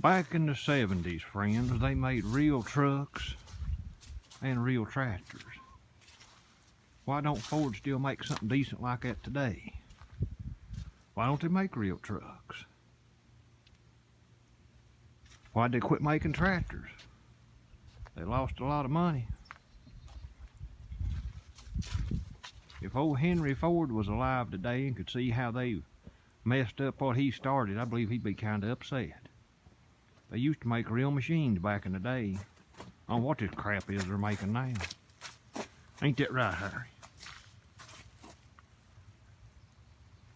Back in the 70s, friends, they made real trucks and real tractors. Why don't Ford still make something decent like that today? Why don't they make real trucks? Why'd they quit making tractors? They lost a lot of money. If old Henry Ford was alive today and could see how they messed up what he started, I believe he'd be kind of upset. They used to make real machines back in the day on what this crap is they're making now. Ain't that right, Harry?